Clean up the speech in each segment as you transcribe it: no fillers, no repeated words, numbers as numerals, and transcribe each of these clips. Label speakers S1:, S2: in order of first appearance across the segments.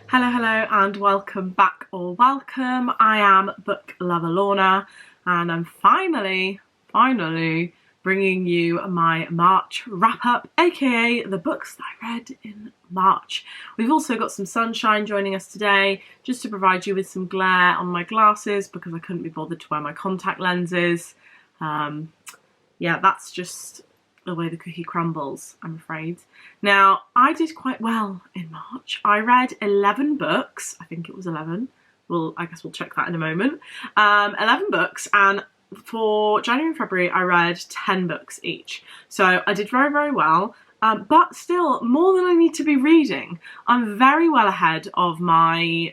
S1: Hello, hello, and welcome back or welcome. I am Book Lover Lorna, and I'm finally bringing you my March wrap-up, aka the books that I read in March. We've also got some sunshine joining us today, just to provide you with some glare on my glasses because I couldn't be bothered to wear my contact lenses. Yeah, that's just the way the cookie crumbles, I'm afraid. Now, I did quite well in March. I read 11 books. I think it was 11. Well, I guess we'll check that in a moment. 11 books, and for January and February, I read 10 books each. So I did very, very well, but still more than I need to be reading. I'm very well ahead of my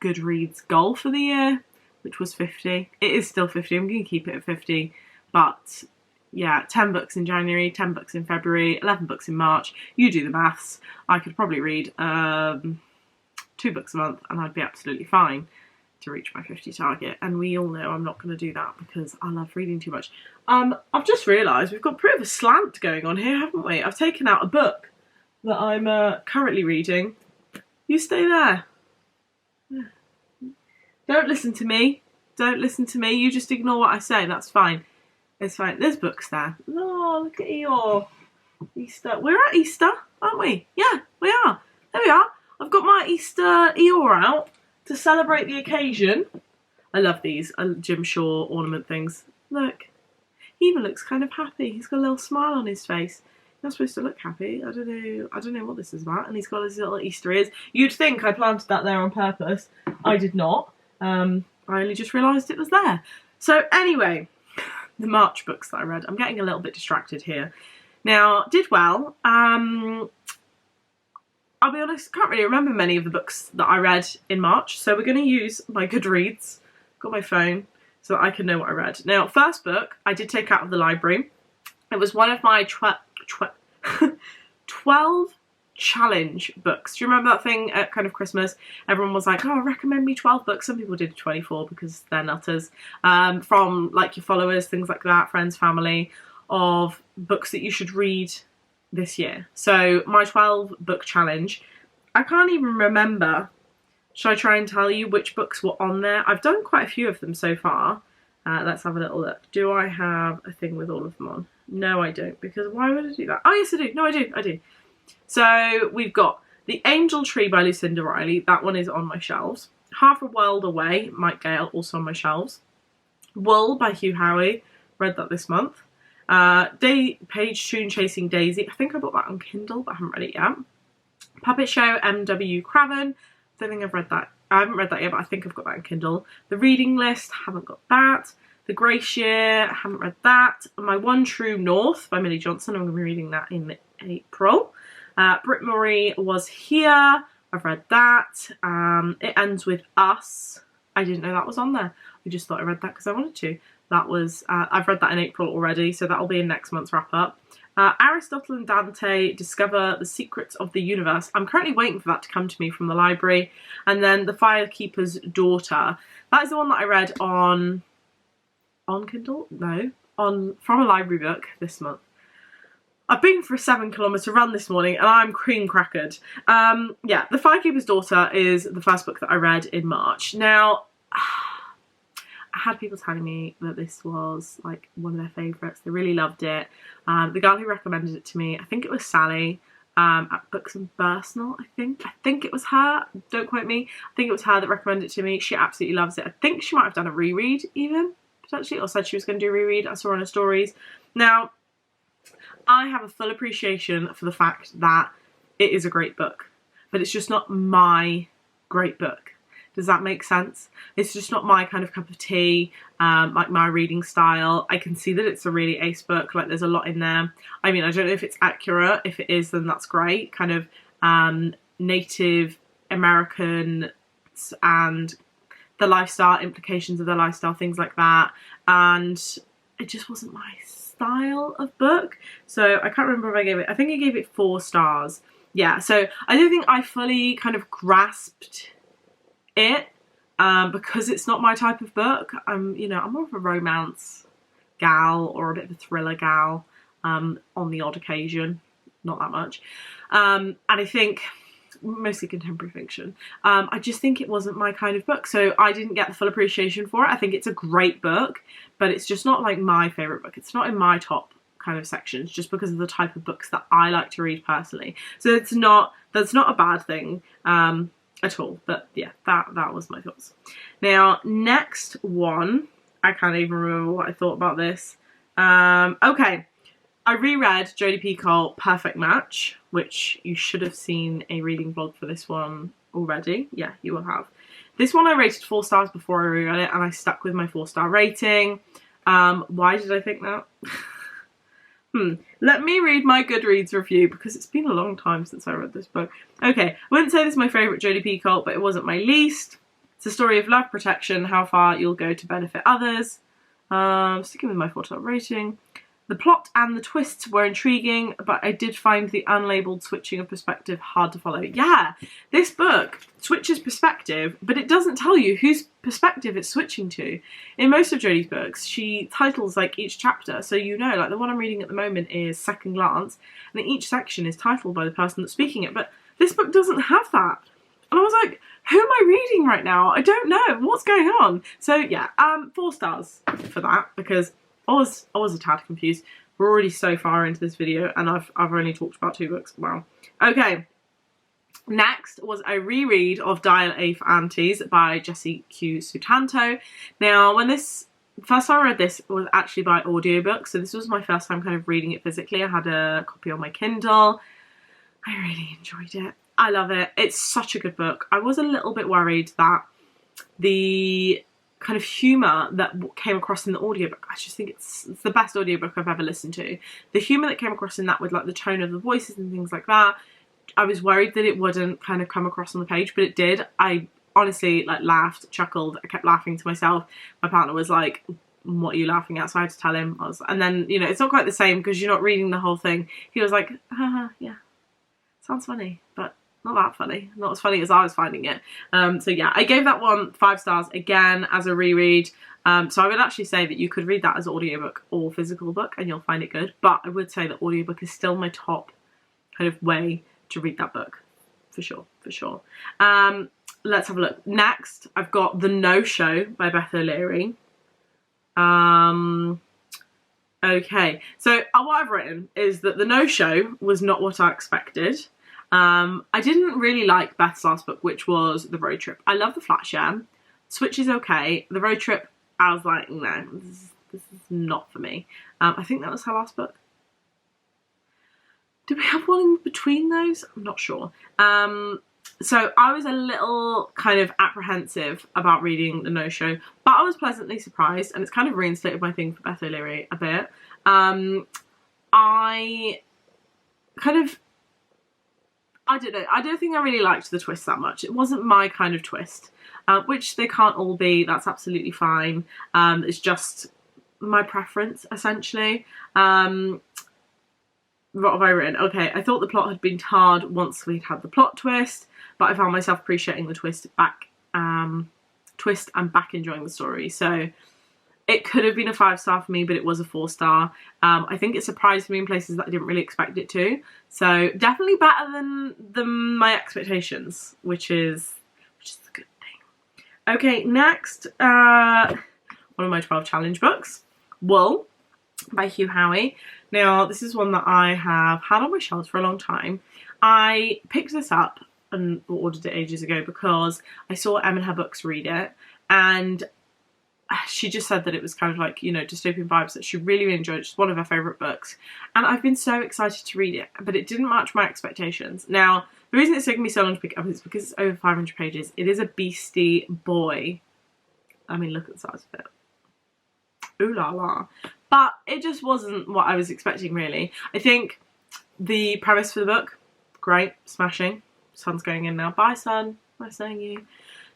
S1: Goodreads goal for the year, which was 50. It is still 50. I'm going to keep it at 50, but yeah, 10 books in January, 10 books in February, 11 books in March. You do the maths. I could probably read 2 books a month and I'd be absolutely fine to reach my 50 target. And we all know I'm not going to do that because I love reading too much. I've just realised we've got a bit of a slant going on here, haven't we? I've taken out a book that I'm currently reading. You stay there. Don't listen to me. Don't listen to me. You just ignore what I say. That's fine. It's fine. There's books there. Oh, look at Eeyore. Easter. We're at Easter, aren't we? Yeah, we are. There we are. I've got my Easter Eeyore out to celebrate the occasion. I love these Jim Shaw ornament things. Look. He even looks kind of happy. He's got a little smile on his face. You're not supposed to look happy. I don't know what this is about. And he's got his little Easter ears. You'd think I planted that there on purpose. I did not. I only just realised it was there. So anyway, the March books that I read. I'm getting a little bit distracted here. Now, did well. I'll be honest, can't really remember many of the books that I read in March, so we're going to use my Goodreads. Got my phone so that I can know what I read. Now, first book I did take out of the library. It was one of my 12 challenge books. Do you remember that thing at kind of Christmas? Everyone was like, oh, recommend me 12 books. Some people did 24 because they're nutters. From like your followers, things like that, friends, family, of books that you should read this year. So my 12 book challenge, I can't even remember. Should I try and tell you which books were on there? I've done quite a few of them so far. Let's have a little look. Do I have a thing with all of them on? No, I don't, because why would I do that? Oh, yes, I do. No, I do. So we've got The Angel Tree by Lucinda Riley. That one is on my shelves. Half a World Away, Mike Gale, also on my shelves. Wool by Hugh Howey. Read that this month. Page Tune Chasing Daisy. I think I bought that on Kindle, but I haven't read it yet. Puppet Show, M.W. Craven. Don't think I've read that. I haven't read that yet, but I think I've got that on Kindle. The Reading List. Haven't got that. The Grace Year. Haven't read that. My One True North by Millie Johnson. I'm going to be reading that in April. Britt Murray Was Here. I've read that. It Ends With Us. I didn't know that was on there. I just thought I read that because I wanted to. That was, I've read that in April already, so that'll be in next month's wrap up. Aristotle and Dante Discover the Secrets of the Universe. I'm currently waiting for that to come to me from the library. And then The Firekeeper's Daughter. That is the one that I read on Kindle? No. From a library book this month. I've been for a 7-kilometre run this morning and I'm cream crackered. Yeah, The Firekeeper's Daughter is the first book that I read in March. Now, I had people telling me that this was like one of their favourites. They really loved it. The girl who recommended it to me, I think it was Sally at Books and Personal, I think it was her. Don't quote me. I think it was her that recommended it to me. She absolutely loves it. I think she might have done a reread even, potentially, or said she was going to do a reread. I saw on her stories. Now, I have a full appreciation for the fact that it is a great book, but it's just not my great book. Does that make sense? It's just not my kind of cup of tea, like my reading style. I can see that it's a really ace book, like there's a lot in there. I mean, I don't know if it's accurate. If it is, then that's great. Kind of Native American and the lifestyle, implications of their lifestyle, things like that. And it just wasn't my style of book. So I can't remember if I think I gave it 4 stars. Yeah, so I don't think I fully kind of grasped it because it's not my type of book. I'm more of a romance gal or a bit of a thriller gal on the odd occasion, not that much. And I think mostly contemporary fiction. I just think it wasn't my kind of book, so I didn't get the full appreciation for it. I think it's a great book, but it's just not like my favourite book. It's not in my top kind of sections, just because of the type of books that I like to read personally. So that's not a bad thing at all. But yeah, that was my thoughts. Now, next one, I can't even remember what I thought about this. Okay, I reread Jodie P. Cole Perfect Match, which you should have seen a reading vlog for this one already. Yeah, you will have. This one I rated 4 stars before I reread it, and I stuck with my 4-star rating. Why did I think that? Let me read my Goodreads review, because it's been a long time since I read this book. Okay, I wouldn't say this is my favourite Jodie P. Cole, but it wasn't my least. It's a story of love, protection, how far you'll go to benefit others. Sticking with my 4-star rating. The plot and the twists were intriguing, but I did find the unlabelled switching of perspective hard to follow. Yeah, this book switches perspective, but it doesn't tell you whose perspective it's switching to. In most of Jodie's books, she titles like each chapter, so you know, like the one I'm reading at the moment is Second Glance, and each section is titled by the person that's speaking it, but this book doesn't have that. And I was like, who am I reading right now? I don't know, what's going on? So yeah, 4 stars for that, because I was a tad confused. We're already so far into this video, and I've only talked about 2 books. Wow. Okay. Next was a reread of Dialect Aunties by Jessie Q. Sutanto. Now, when first time I read this, it was actually by audiobook, so this was my first time kind of reading it physically. I had a copy on my Kindle. I really enjoyed it. I love it. It's such a good book. I was a little bit worried that the kind of humour that came across in the audiobook, I just think it's the best audiobook I've ever listened to. The humour that came across in that, with like the tone of the voices and things like that, I was worried that it wouldn't kind of come across on the page, but it did. I honestly like laughed, chuckled, I kept laughing to myself. My partner was like, what are you laughing at? So I had to tell him. And then, you know, it's not quite the same because you're not reading the whole thing. He was like, yeah, sounds funny, but not that funny. Not as funny as I was finding it. So yeah, I gave that one 5 stars again as a reread. So I would actually say that you could read that as audiobook or physical book and you'll find it good. But I would say that audiobook is still my top kind of way to read that book. For sure, for sure. Let's have a look. Next, I've got The No-Show by Beth O'Leary. Okay, so what I've written is that The No-Show was not what I expected. I didn't really like Beth's last book, which was The Road Trip. I love The Flat Share. Switch is okay. The Road Trip, I was like, no, this is not for me. I think that was her last book. Did we have one in between those? I'm not sure. So I was a little kind of apprehensive about reading The No-Show, but I was pleasantly surprised, and it's kind of reinstated my thing for Beth O'Leary a bit. I don't know, I don't think I really liked the twist that much. It wasn't my kind of twist, which they can't all be, that's absolutely fine. It's just my preference, essentially. What have I written? Okay, I thought the plot had been tarred once we'd had the plot twist, but I found myself appreciating the twist and back enjoying the story. So it could have been a 5-star for me, but it was a 4-star. I think it surprised me in places that I didn't really expect it to. So definitely better than my expectations, which is a good thing. Okay, next, one of my 12 challenge books, Wool by Hugh Howey. Now, this is one that I have had on my shelves for a long time. I picked this up and ordered it ages ago because I saw Em and Her Books read it, and she just said that it was kind of like, you know, dystopian vibes, that she really, really enjoyed it. It's one of her favourite books. And I've been so excited to read it, but it didn't match my expectations. Now, the reason it's taken me so long to pick it up is because it's over 500 pages. It is a beastie boy. I mean, look at the size of it. Ooh la la. But it just wasn't what I was expecting, really. I think the premise for the book, great, smashing. Sun's going in now. Bye, sun. Nice seeing you.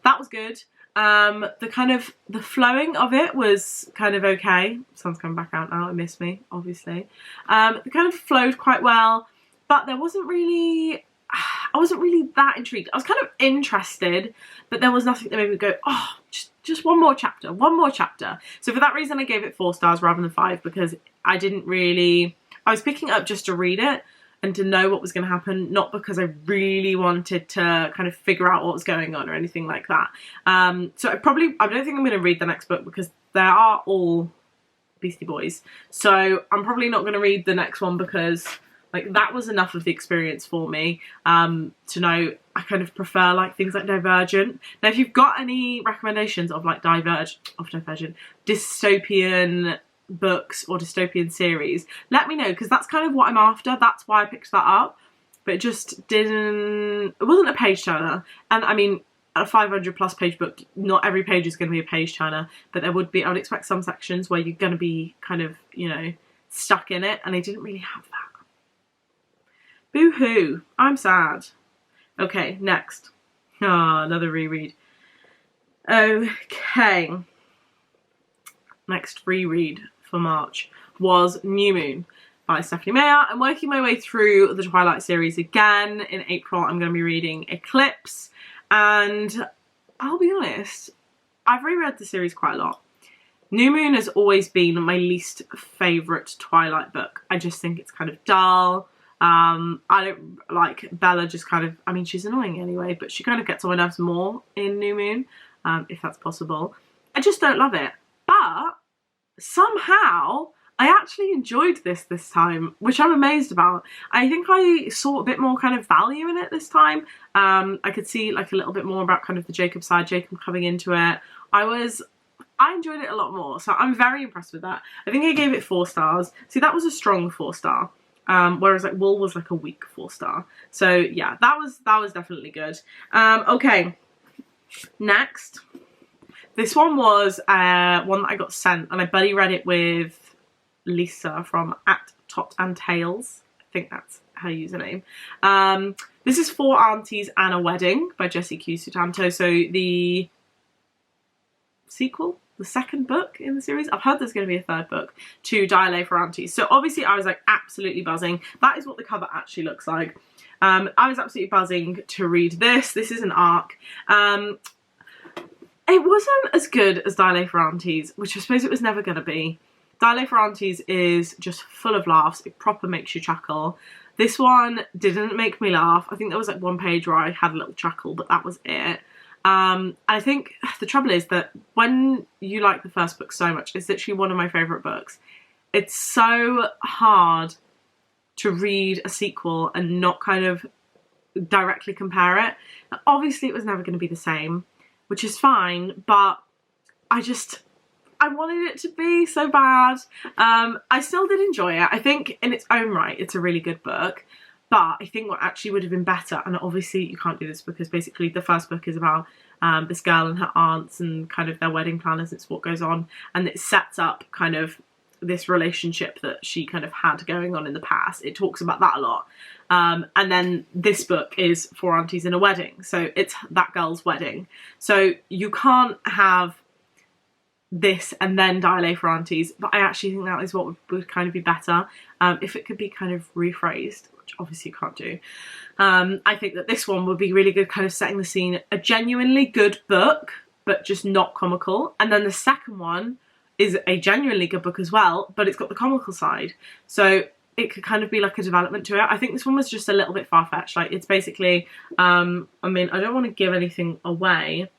S1: That was good. The flowing of it was kind of okay. Sun's coming back out now. It missed me, obviously. It kind of flowed quite well, but I wasn't really that intrigued. I was kind of interested, but there was nothing that made me go, oh, just one more chapter, one more chapter. So for that reason, I gave it 4 stars rather than 5, because I was picking it up just to read it. and to know what was going to happen, not because I really wanted to kind of figure out what was going on or anything like that. So I don't think I'm going to read the next book because they are all Beastie Boys. So I'm probably not going to read the next one because like that was enough of the experience for me to know I kind of prefer like things like Divergent. Now, if you've got any recommendations of like Divergent, dystopian books or dystopian series, let me know, because that's kind of what I'm after. That's why I picked that up. But it wasn't a page turner. And I mean, a 500 plus page book, not every page is going to be a page turner, but I would expect some sections where you're going to be kind of, you know, stuck in it, and I didn't really have that. Boo-hoo. I'm sad. Okay, next. Another reread. Okay. Next reread for March was New Moon by Stephanie Meyer. I'm working my way through the Twilight series again. In April, I'm going to be reading Eclipse. And I'll be honest, I've reread the series quite a lot. New Moon has always been my least favourite Twilight book. I just think it's kind of dull. I don't like Bella, just kind of, I mean, she's annoying anyway, but she kind of gets on my nerves more in New Moon, if that's possible. I just don't love it. But somehow I actually enjoyed this time, which I'm amazed about. I think I saw a bit more kind of value in it this time. I could see like a little bit more about kind of the Jacob side, Jacob coming into it. I enjoyed it a lot more, so I'm very impressed with that. I think I gave it 4 stars. See, that was a strong 4-star. Whereas like Wool was like a weak 4-star. So yeah, that was definitely good. Okay, next. This one was one that I got sent, and I buddy read it with Lisa from @Tot&Tales. I think that's her username. This is 4 Aunties and a Wedding by Jessie Q. Sutanto. So the sequel, the second book in the series. I've heard there's going to be a 3rd book to Dialect Aunties. So obviously I was like absolutely buzzing. That is what the cover actually looks like. I was absolutely buzzing to read this. This is an arc. It wasn't as good as Dialect Aunties, which I suppose it was never going to be. Dialect Aunties is just full of laughs. It proper makes you chuckle. This one didn't make me laugh. I think there was like one page where I had a little chuckle, but that was it. I think the trouble is that when you like the first book so much, it's literally one of my favourite books. It's so hard to read a sequel and not kind of directly compare it. Obviously it was never going to be the same, which is fine, but I wanted it to be so bad. I still did enjoy it. I think in its own right, it's a really good book. But I think what actually would have been better, and obviously you can't do this because basically the first book is about this girl and her aunts and kind of their wedding planners. It's what goes on, and it sets up kind of this relationship that she kind of had going on in the past. It talks about that a lot. And then this book is 4 Aunties and a Wedding. So it's that girl's wedding. So you can't have this and then Dialect Aunties, but I actually think that is what would kind of be better if it could be kind of rephrased, which obviously you can't do. I think that this one would be really good, kind of setting the scene, a genuinely good book but just not comical, and then the second one is a genuinely good book as well, but it's got the comical side, so it could kind of be like a development to it. I think this one was just a little bit far-fetched. Like, it's basically I mean, I don't want to give anything away.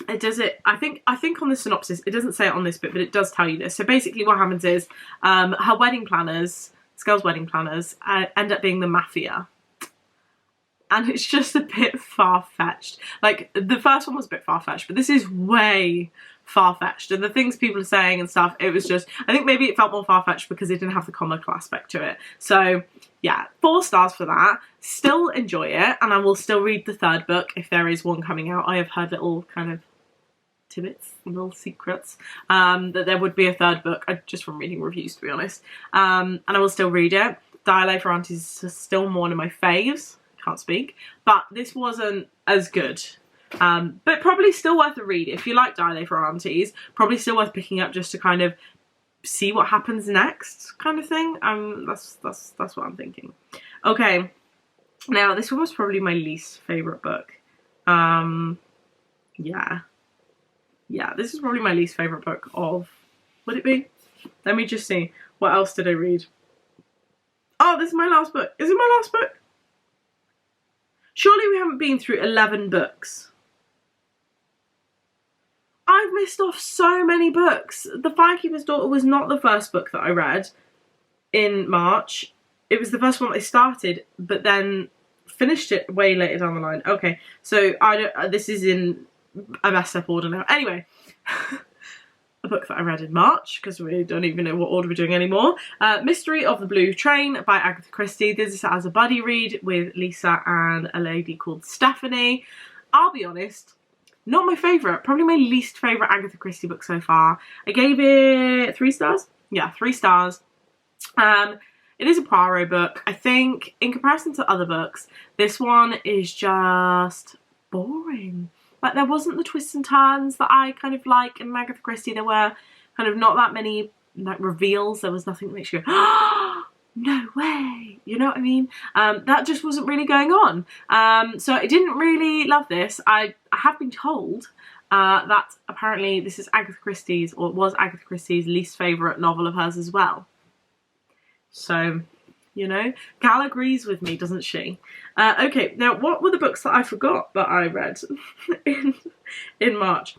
S1: It does it, I think on the synopsis, it doesn't say it on this bit, but it does tell you this. So basically what happens is her wedding planners, this girl's wedding planners, end up being the mafia. And it's just a bit far-fetched. Like, the first one was a bit far-fetched, but this is way far-fetched. And the things people are saying and stuff, it was just, I think maybe it felt more far-fetched because it didn't have the comical aspect to it. So yeah, 4 stars for that. Still enjoy it, and I will still read the 3rd book if there is one coming out. I have heard little kind of tidbits, little secrets, that there would be a 3rd book, just from reading reviews, to be honest. And I will still read it. Dialect Aunties is still one of my faves. Can't speak, but this wasn't as good. But probably still worth a read. If you like Dialect Aunties, probably still worth picking up just to kind of see what happens next, kind of thing. That's what I'm thinking. Okay, now this one was probably my least favourite book. Yeah, this is probably my least favourite book of, would it be? Let me just see, what else did I read? God, this is my last book. Is it my last book? Surely we haven't been through 11 books. I've missed off so many books. The Firekeeper's Daughter was not the first book that I read in March. It was the first one I started, but then finished it way later down the line. Okay, so this is in a messed up order now. Anyway, a book that I read in March, because we don't even know what order we're doing anymore. Mystery of the Blue Train by Agatha Christie. This is as a buddy read with Lisa and a lady called Stephanie. I'll be honest, not my favourite, probably my least favourite Agatha Christie book so far. I gave it 3 stars. Yeah, 3 stars. It is a Poirot book. I think in comparison to other books, this one is just boring. Like, there wasn't the twists and turns that I kind of like in Agatha Christie. There were kind of not that many like reveals. There was nothing that makes you go, oh, no way. You know what I mean? That just wasn't really going on. So I didn't really love this. I have been told that apparently this is Agatha Christie's, or it was Agatha Christie's least favourite novel of hers as well. So, you know, Gal agrees with me, doesn't she? Okay, now what were the books that I forgot that I read in March?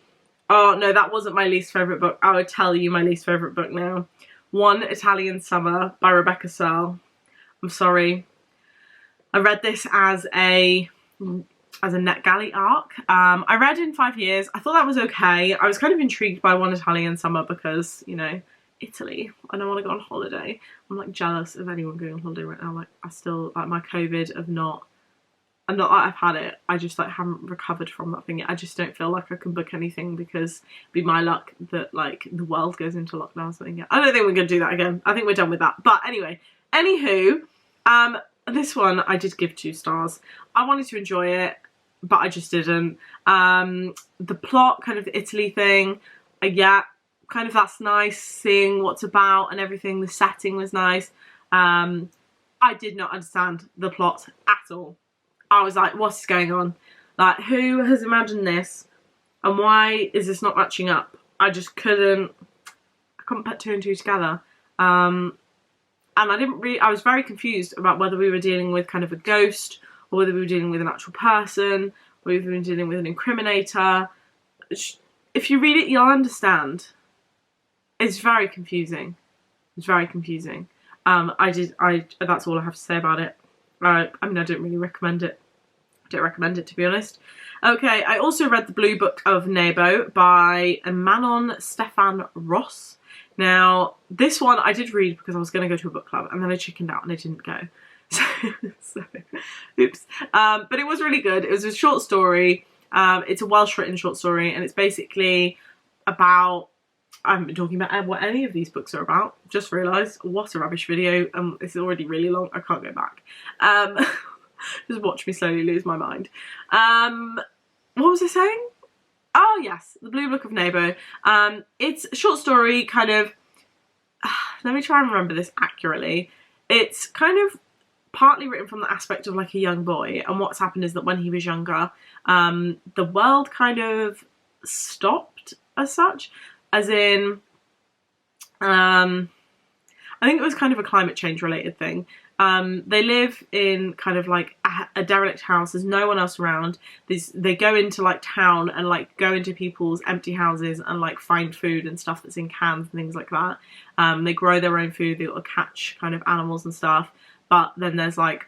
S1: Oh, no, that wasn't my least favourite book. I would tell you my least favourite book now. One Italian Summer by Rebecca Searle. I'm sorry. I read this as a NetGalley arc. I read in 5 years. I thought that was okay. I was kind of intrigued by One Italian Summer because, you know, Italy, and I want to go on holiday. I'm like jealous of anyone going on holiday right now. Like, I still, like, my COVID of not that I've had it, I just like haven't recovered from that thing yet. I just don't feel like I can book anything because it'd be my luck that like the world goes into lockdown or something. I don't think we're gonna do that again. I think we're done with that. But anyway, anywho, this one I did give 2 stars. I wanted to enjoy it, but I just didn't. The plot, kind of the Italy thing, yeah, kind of that's nice, seeing what's about and everything. The setting was nice. I did not understand the plot at all. I was like, what's going on? Like, who has imagined this? And why is this not matching up? I just couldn't put 2 and 2 together. And I was very confused about whether we were dealing with kind of a ghost, or whether we were dealing with an actual person, or whether we were dealing with an incriminator. If you read it, you'll understand. It's very confusing. It's very confusing. That's all I have to say about it. I mean, I don't really recommend it. I don't recommend it, to be honest. Okay, I also read The Blue Book of Nemo by Manon Stefan Ross. Now, this one I did read because I was going to go to a book club, and then I chickened out and I didn't go. So oops. But it was really good. It was a short story. It's a Welsh written short story, and it's basically about, I haven't been talking about what any of these books are about. Just realised, what a rubbish video. It's already really long. I can't go back. Just watch me slowly lose my mind. What was I saying? Oh yes, The Blue Book of Nemo. It's a short story, kind of, let me try and remember this accurately. It's kind of partly written from the aspect of like a young boy, and what's happened is that when he was younger, the world kind of stopped as such. As in, I think it was kind of a climate change related thing. They live in kind of like a derelict house. There's no one else around. They go into like town and like go into people's empty houses and like find food and stuff that's in cans and things like that. They grow their own food. They will catch kind of animals and stuff. But then there's like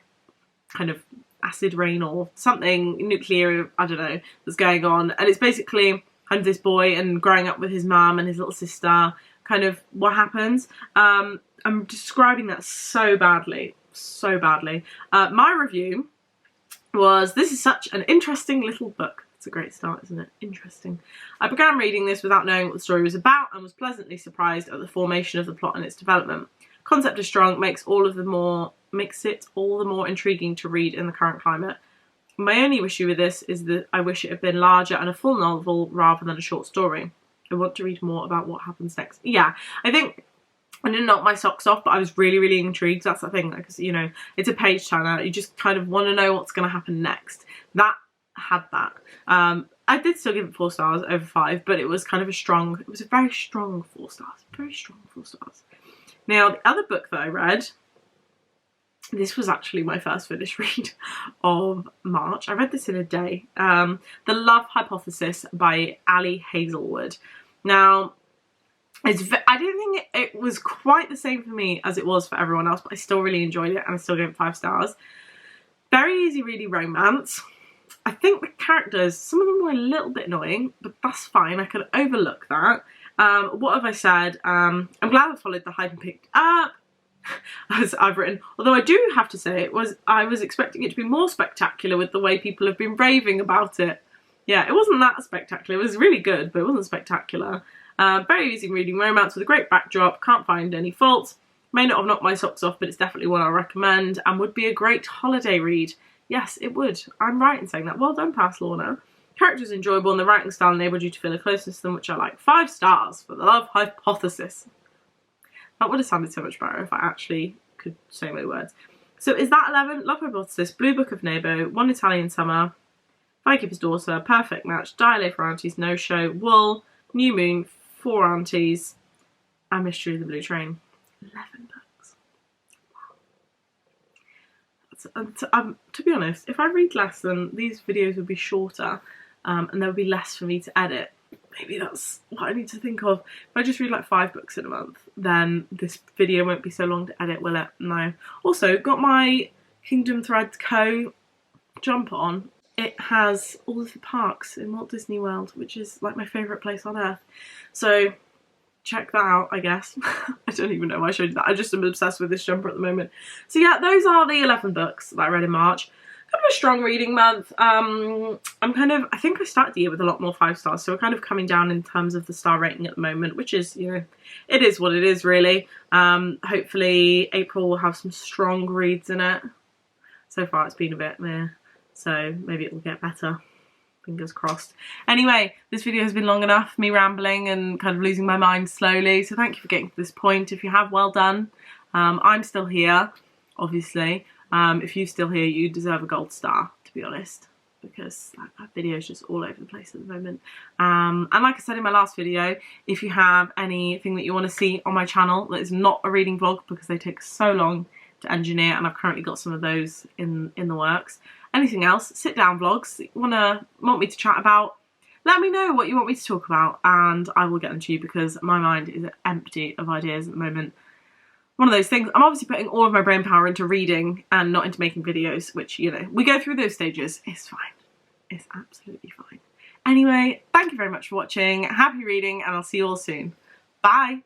S1: kind of acid rain or something nuclear, I don't know, that's going on. And it's basically kind of this boy and growing up with his mum and his little sister, kind of what happens. I'm describing that so badly, so badly. My review was, this is such an interesting little book. It's a great start, isn't it? Interesting. I began reading this without knowing what the story was about and was pleasantly surprised at the formation of the plot and its development. Concept is strong, makes it all the more intriguing to read in the current climate. My only issue with this is that I wish it had been larger and a full novel rather than a short story. I want to read more about what happens next. Yeah, I think I didn't knock my socks off, but I was really, really intrigued. That's the thing, because, you know, it's a page turner. You just kind of want to know what's going to happen next. That had that. I did still give it 4 stars over 5, but it was kind of it was a very strong 4 stars. Very strong 4 stars. Now, the other book that I read this was actually my first finished read of March. I read this in a day. The Love Hypothesis by Ali Hazelwood. Now, I didn't think it was quite the same for me as it was for everyone else, but I still really enjoyed it and I still gave it 5 stars. Very easy reading romance. I think the characters, some of them were a little bit annoying, but that's fine. I can overlook that. What have I said? I'm glad I followed the hype and picked up, as I've written. Although I do have to say, I was expecting it to be more spectacular with the way people have been raving about it. Yeah, it wasn't that spectacular. It was really good, but it wasn't spectacular. Very easy reading romance with a great backdrop. Can't find any faults. May not have knocked my socks off, but it's definitely one I recommend and would be a great holiday read. Yes, it would. I'm right in saying that. Well done, past Lorna. Characters enjoyable and the writing style enabled you to feel a closeness to them, which I like. 5 stars for The Love Hypothesis. That would have sounded so much better if I actually could say my words. So is that 11? Love Hypothesis, Blue Book of Nemo, One Italian Summer, Firekeeper's Daughter, Perfect Match, Dialect Aunties, No Show, Wool, New Moon, 4 Aunties, and Mystery of the Blue Train. 11 books. Wow. To be honest, if I read less, then these videos would be shorter and there would be less for me to edit. Maybe that's what I need to think of. If I just read like 5 books in a month, then this video won't be so long to edit, will it? No. Also, got my Kingdom Threads Co. jumper on. It has all of the parks in Walt Disney World, which is like my favourite place on earth. So check that out, I guess. I don't even know why I showed you that. I just am obsessed with this jumper at the moment. So yeah, those are the 11 books that I read in March. Kind of a strong reading month. I think I started the year with a lot more 5 stars, so we're kind of coming down in terms of the star rating at the moment, which is, you know, it is what it is really. Hopefully April will have some strong reads in it. So far it's been a bit meh, so maybe it will get better. Fingers crossed. Anyway, this video has been long enough, me rambling and kind of losing my mind slowly, so thank you for getting to this point. If you have, well done. I'm still here, obviously. If you're still here, you deserve a gold star, to be honest, because my video is just all over the place at the moment. And like I said in my last video, if you have anything that you want to see on my channel that is not a reading vlog, because they take so long to engineer, and I've currently got some of those in the works. Anything else, sit down vlogs that you want me to chat about, let me know what you want me to talk about and I will get them to you, because my mind is empty of ideas at the moment. One of those things, I'm obviously putting all of my brain power into reading and not into making videos, which, you know, we go through those stages. It's fine. It's absolutely fine. Anyway, thank you very much for watching. Happy reading and I'll see you all soon. Bye.